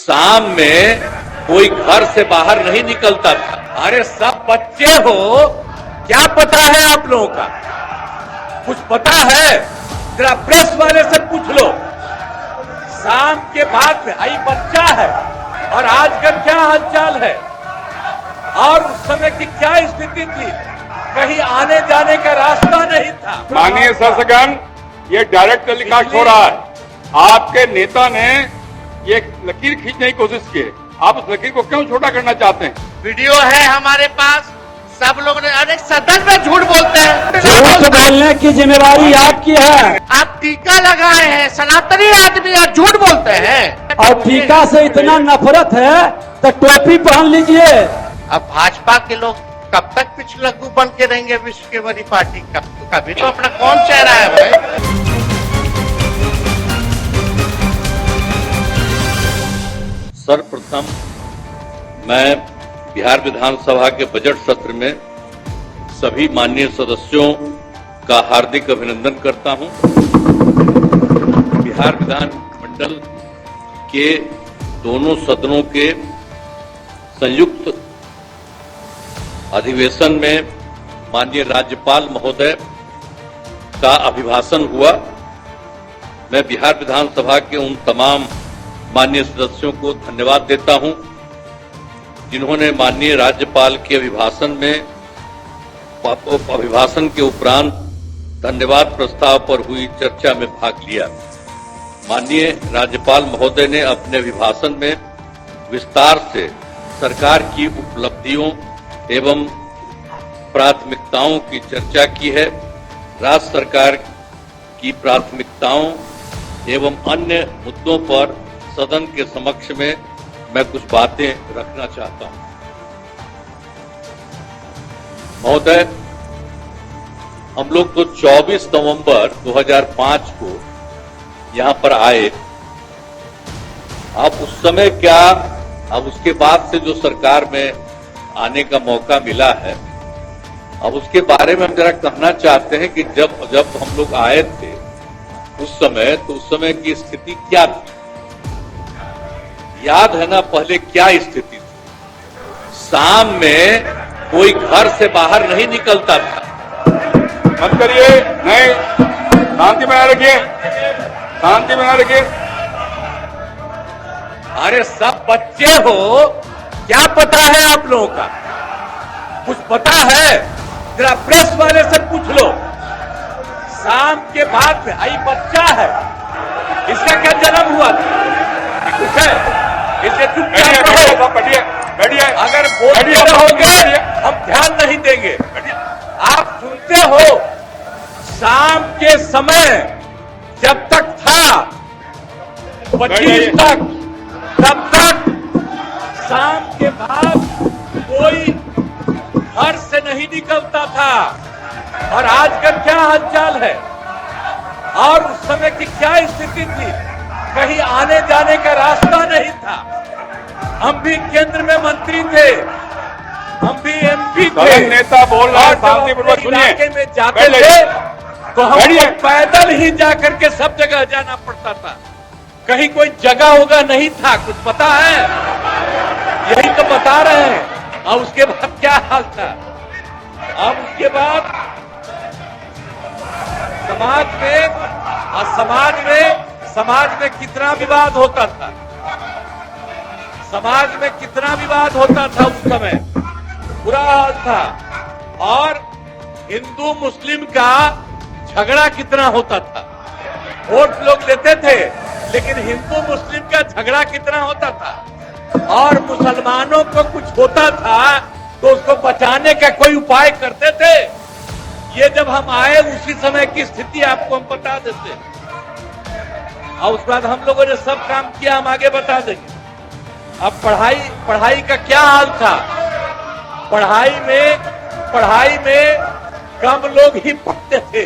शाम में कोई घर से बाहर नहीं निकलता था। अरे सब बच्चे हो, क्या पता है आप लोगों का? कुछ पता है? जरा प्रेस वाले से पूछ लो। शाम के बाद में आई बच्चा है और आज का क्या हालचाल है और उस समय की क्या स्थिति थी? कहीं आने जाने का रास्ता नहीं था। माननीय शासकगण, ये डायरेक्ट टेलीकास्ट हो रहा है। आपके नेता ने ये लकीर खींचने की कोशिश की है। आप उस लकीर को क्यों छोटा करना चाहते हैं? वीडियो है हमारे पास, सब लोग ने अनेक सदन में झूठ बोलते हैं। झूठ बोलने की जिम्मेवारी आपकी है। आप टीका लगाए हैं, सनातनी आदमी आप झूठ बोलते हैं। और टीका से इतना नफरत है तो टोपी पहन लीजिए। अब भाजपा के लोग कब तक पिछलग्गू बन के रहेंगे? विश्व की बड़ी पार्टी कभी तो अपना कौन चेहरा है भाई? सर्वप्रथम मैं बिहार विधानसभा के बजट सत्र में सभी माननीय सदस्यों का हार्दिक अभिनंदन करता हूं। बिहार विधानमंडल के दोनों सदनों के संयुक्त अधिवेशन में माननीय राज्यपाल महोदय का अभिभाषण हुआ। मैं बिहार विधानसभा के उन तमाम माननीय सदस्यों को धन्यवाद देता हूं जिन्होंने माननीय राज्यपाल के अभिभाषण के उपरांत धन्यवाद प्रस्ताव पर हुई चर्चा में भाग लिया। माननीय राज्यपाल महोदय ने अपने अभिभाषण में विस्तार से सरकार की उपलब्धियों एवं प्राथमिकताओं की चर्चा की है। राज्य सरकार की प्राथमिकताओं एवं अन्य मुद्दों पर सदन के समक्ष में मैं कुछ बातें रखना चाहता हूं। महोदय, हम लोग तो 24 नवंबर 2005 को यहां पर आए। अब उस समय क्या, अब उसके बाद से जो सरकार में आने का मौका मिला है, अब उसके बारे में हम जरा कहना चाहते हैं कि जब हम लोग आए थे उस समय, तो उस समय की स्थिति क्या थी? याद है ना पहले क्या स्थिति थी? शाम में कोई घर से बाहर नहीं निकलता था। मत करिए, नहीं, शांति बनाए रखिए, शांति बनाए रखिए। अरे सब बच्चे हो, क्या पता है आप लोगों का? कुछ पता है? जरा प्रेस वाले से पूछ लो। शाम के बाद में आई बच्चा है, इसका क्या जन्म हुआ था? कुछ है? इसे चुपचाप रहो। बैठिए। अगर बोलते रहोगे हम ध्यान नहीं देंगे। आप सुनते हो, शाम के समय जब तक था 25 तक, तब तक शाम के बाद कोई घर से नहीं निकलता था। और आज का क्या हालचाल है और उस समय की क्या स्थिति थी? कहीं आने जाने का रास्ता नहीं था। हम भी केंद्र में मंत्री थे, हम भी एमपी थे। नेता बोल रहा है, शांतिपूर्वक सुनिए। इलाके में जाते थे तो हमको पैदल ही जाकर के सब जगह जाना पड़ता था। कहीं कोई जगह होगा नहीं था। कुछ पता है? यही तो बता रहे हैं। और उसके बाद क्या हाल था? अब उसके बाद समाज में कितना विवाद होता था। समाज में कितना विवाद होता था उस समय, बुरा हाल था। और हिंदू मुस्लिम का झगड़ा कितना होता था। वोट लोग लेते थे, लेकिन हिंदू मुस्लिम का झगड़ा कितना होता था। और मुसलमानों को कुछ होता था तो उसको बचाने का कोई उपाय करते थे। ये जब हम आए उसी समय की स्थिति आपको हम बता देते हैं। और उसके बाद हम लोगों ने सब काम किया, हम आगे बता देंगे। अब पढ़ाई का क्या हाल था? पढ़ाई में कम लोग ही पढ़ते थे।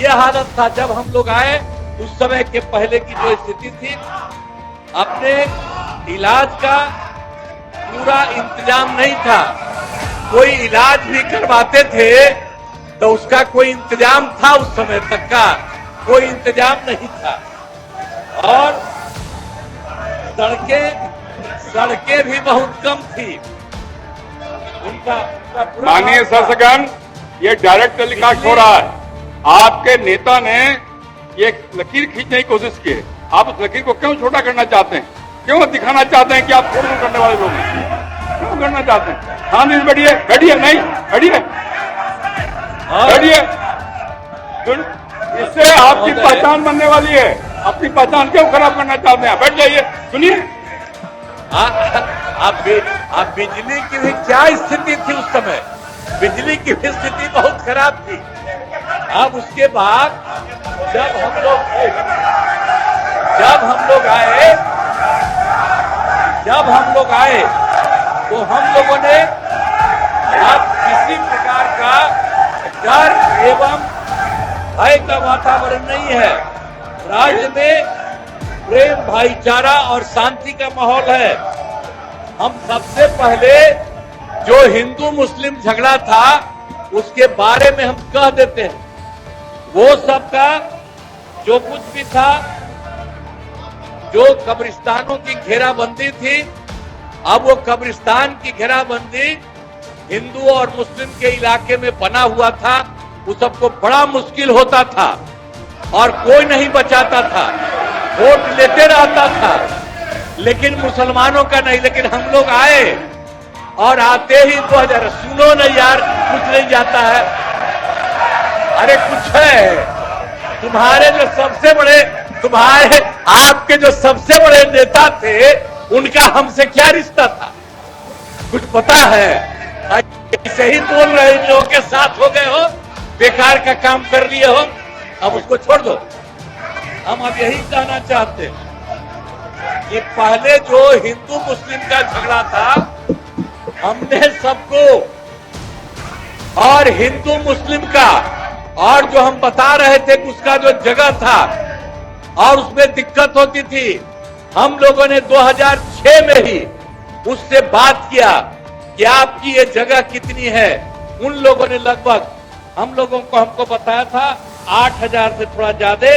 ये हालत था जब हम लोग आए। उस समय के पहले की जो स्थिति थी, अपने इलाज का पूरा इंतजाम नहीं था। कोई इलाज भी करवाते थे तो उसका कोई इंतजाम था? उस समय तक का कोई इंतजाम नहीं था। और सड़कें सड़कें भी बहुत कम थी। उनका पूरा माननीय शासकगण, ये डायरेक्ट टेलीकास्ट हो रहा है। आपके नेता ने ये लकीर खींचने की कोशिश की। आप उस लकीर को क्यों छोटा करना चाहते हैं? क्यों दिखाना चाहते हैं कि आप फोड़ करने वाले लोग हैं? क्यों करना चाहते हैं? हाँ नहीं, बैठिए, बैठिए, नहीं बैठिए, बैठिए। इससे आपकी पहचान बनने वाली है। अपनी पहचान क्यों खराब करना चाहते हैं? बैठ जाइए, सुनिए। आप बिजली की भी क्या स्थिति थी उस समय? बिजली की भी स्थिति बहुत खराब थी। अब उसके बाद जब हम लोग आए तो हम लोगों ने अब किसी प्रकार का डर एवं भय का वातावरण नहीं है। राज्य में प्रेम, भाईचारा और शांति का माहौल है। हम सबसे पहले जो हिंदू मुस्लिम झगड़ा था उसके बारे में हम कह देते हैं। वो सबका जो कुछ भी था, जो कब्रिस्तानों की घेराबंदी थी, अब वो कब्रिस्तान की घेराबंदी हिंदू और मुस्लिम के इलाके में बना हुआ था। वो सबको बड़ा मुश्किल होता था और कोई नहीं बचाता था, वोट लेते रहता था, लेकिन मुसलमानों का नहीं। लेकिन हम लोग आए और आते ही 2000, सुनो न यार, कुछ नहीं जाता है। अरे कुछ है। तुम्हारे जो सबसे बड़े, आपके जो सबसे बड़े नेता थे, उनका हमसे क्या रिश्ता था? कुछ पता है? ऐसे ही बोल रहे इन लोगों के साथ हो गए हो, बेकार का काम कर लिए हो, अब उसको छोड़ दो। हम अब यही कहना चाहते हैं कि पहले जो हिंदू मुस्लिम का झगड़ा था, हमने सबको, और हिंदू मुस्लिम का, और जो हम बता रहे थे कि उसका जो जगह था और उसमें दिक्कत होती थी, हम लोगों ने 2006 में ही उससे बात किया कि आपकी ये जगह कितनी है। उन लोगों ने लगभग हमको बताया था 8000 से थोड़ा ज्यादा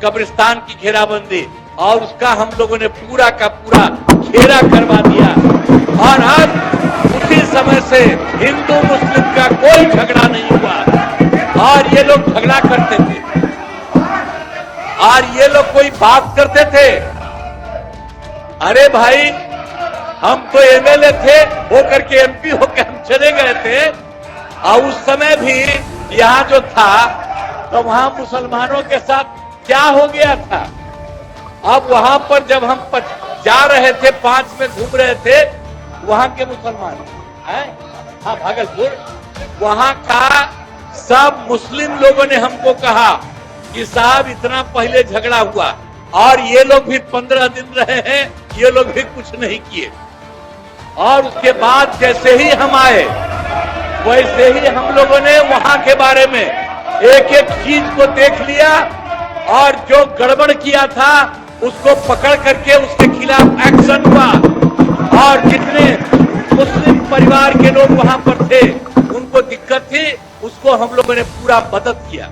कब्रिस्तान की घेराबंदी, और उसका हम लोगों ने पूरा का पूरा घेरा करवा दिया। और अब उसी समय से हिंदू मुस्लिम का कोई झगड़ा नहीं हुआ। और ये लोग झगड़ा करते थे और ये लोग कोई बात करते थे। अरे भाई, हम तो एमएलए थे, होकर के एमपी होकर हम चले गए थे, और उस समय भी यहाँ जो था तो वहां मुसलमानों के साथ क्या हो गया था। अब वहां पर जब हम जा रहे थे, 5 में घूम रहे थे, वहां के मुसलमान हैं, हाँ भागलपुर, वहां का सब मुस्लिम लोगों ने हमको कहा कि साहब इतना पहले झगड़ा हुआ और ये लोग भी 15 दिन रहे हैं, ये लोग भी कुछ नहीं किए। और उसके बाद जैसे ही हम आए, वैसे ही हम लोगों ने वहां के बारे में एक एक चीज को देख लिया, और जो गड़बड़ किया था उसको पकड़ करके उसके खिलाफ एक्शन हुआ। और जितने मुस्लिम परिवार के लोग वहां पर थे, उनको दिक्कत थी, उसको हम लोगों ने पूरा मदद किया।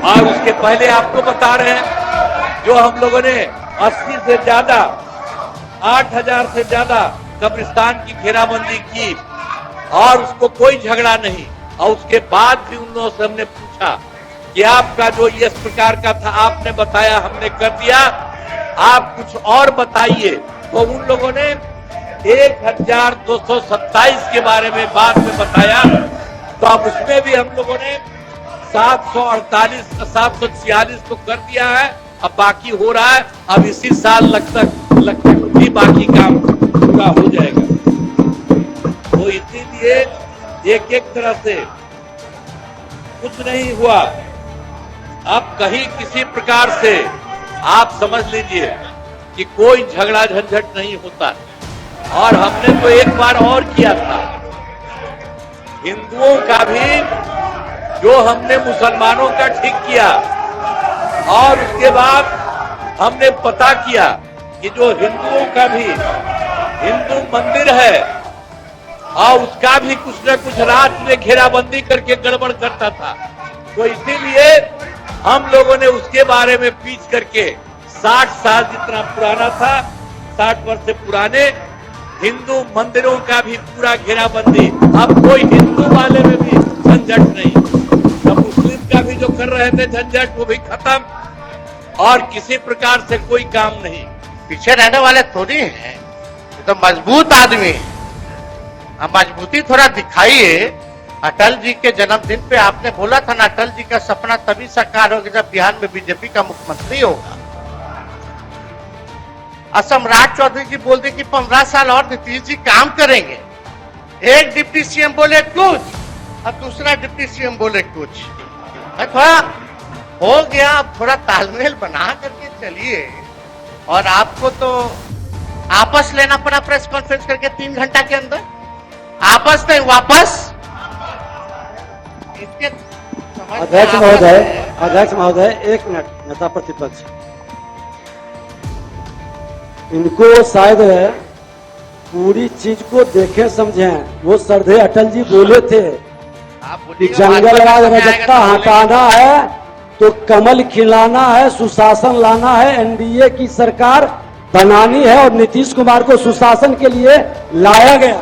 और उसके पहले आपको बता रहे हैं, जो हम लोगों ने 80 से ज्यादा, 8000 से ज्यादा कब्रिस्तान की घेराबंदी की, और उसको कोई झगड़ा नहीं। और उसके बाद भी उन लोगों से हमने पूछा कि आपका जो इस प्रकार का था, आपने बताया, हमने कर दिया, आप कुछ और बताइए। तो उन लोगों ने 1227 के बारे में बाद में बताया। तो अब उसमें भी हम लोगों ने 746 तो कर दिया है, अब बाकी हो रहा है। अब इसी साल लगता भी बाकी काम पूरा हो जाएगा। तो इसीलिए एक तरह से कुछ नहीं हुआ। अब कहीं किसी प्रकार से आप समझ लीजिए कि कोई झगड़ा झंझट नहीं होता। और हमने तो एक बार और किया था, हिंदुओं का भी जो हमने मुसलमानों का ठीक किया, और उसके बाद हमने पता किया कि जो हिंदुओं का भी हिंदू मंदिर है, और उसका भी कुछ न कुछ रात में घेराबंदी करके गड़बड़ करता था। तो इसीलिए हम लोगों ने उसके बारे में पीछ करके 60 साल जितना पुराना था, 60 वर्ष से पुराने हिंदू मंदिरों का भी पूरा घेराबंदी। अब कोई हिंदू वाले में भी झंझट नहीं, तो मुस्लिम का भी जो कर रहे थे झंझट वो भी खत्म, और किसी प्रकार से कोई काम नहीं। पीछे रहने वाले थोड़ी हैं, ये तो मजबूत आदमी है। अब मजबूती थोड़ा दिखाइए। अटल जी के जन्मदिन पे आपने बोला था ना, अटल जी का सपना तभी साकार होगा जब बिहार में बीजेपी का मुख्यमंत्री होगा। और सम्राट चौधरी जी बोल दे कि 15 साल और नीतीश जी काम करेंगे। एक डिप्टी सीएम बोले कुछ और दूसरा डिप्टी सीएम बोले कुछ। थोड़ा हो गया, अब थोड़ा तालमेल बना करके चलिए। और आपको तो आपस लेना पड़ा प्रेस कॉन्फ्रेंस करके 3 घंटा के अंदर, आपस नहीं वापस। इसके अध्यक्ष महोदय, एक मिनट। नेता प्रतिपक्ष, इनको शायद पूरी चीज को देखें समझें। वो सरदे अटल जी बोले थे कि जंगल राज रजकता हटाना है तो कमल खिलाना है, सुशासन लाना है, एनडीए की सरकार बनानी है, और नीतीश कुमार को सुशासन के लिए लाया गया।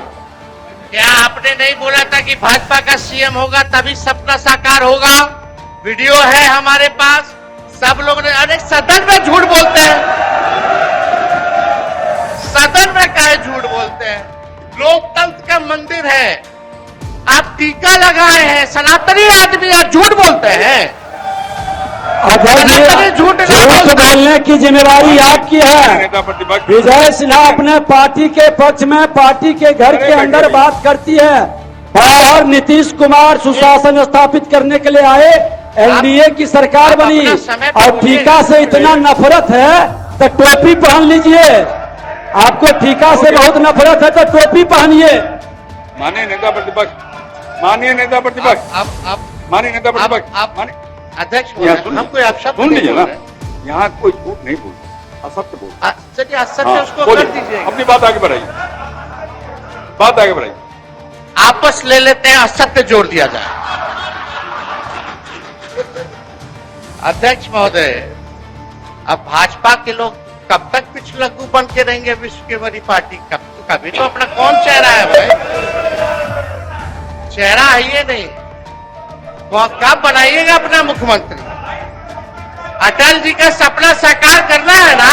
क्या आपने नहीं बोला था कि भाजपा का सीएम होगा तभी सपना साकार होगा? वीडियो है हमारे पास, सब लोग ने। अरे सदन में झूठ बोलते हैं, सदन में काहे झूठ बोलते हैं? लोकतंत्र का मंदिर है, आप टीका लगाए हैं, सनातनी आदमी आप झूठ बोलते हैं। झूठ बोलने की जिम्मेवारी आपकी है। नेता प्रतिपक्ष विजय सिन्हा अपने पार्टी के पक्ष में पार्टी के घर के अंदर बात करती है, और नीतीश कुमार सुशासन स्थापित करने के लिए आए, एनडीए की सरकार बनी, और टीका से इतना नफरत है तो टोपी पहन लीजिए। आपको टीका से बहुत नफरत है तो टोपी पहनिए। माननीय नेता प्रतिपक्ष, माननीय नेता प्रतिपक्ष, माननीय नेता प्रतिपक्ष, माननीय अध्यक्ष हम कोई अपशब्द सुन लीजिए ना, यहाँ कोई झूठ नहीं बोलता, असत्य बोलता। चलिए असत्य उसको कर दीजिए, अपनी बात आगे बढ़ाइए, बात आगे बढ़ाइए। आपस ले लेते हैं, असत्य जोड़ दिया जाए। अध्यक्ष महोदय, अब भाजपा के लोग कब तक पिछलग्गू बन के रहेंगे विश्व की बड़ी पार्टी? कभी तो अपना कौन चेहरा है भाई? चेहरा है ये नहीं, कब बनाइएगा अपना मुख्यमंत्री? अटल जी का सपना साकार करना है ना।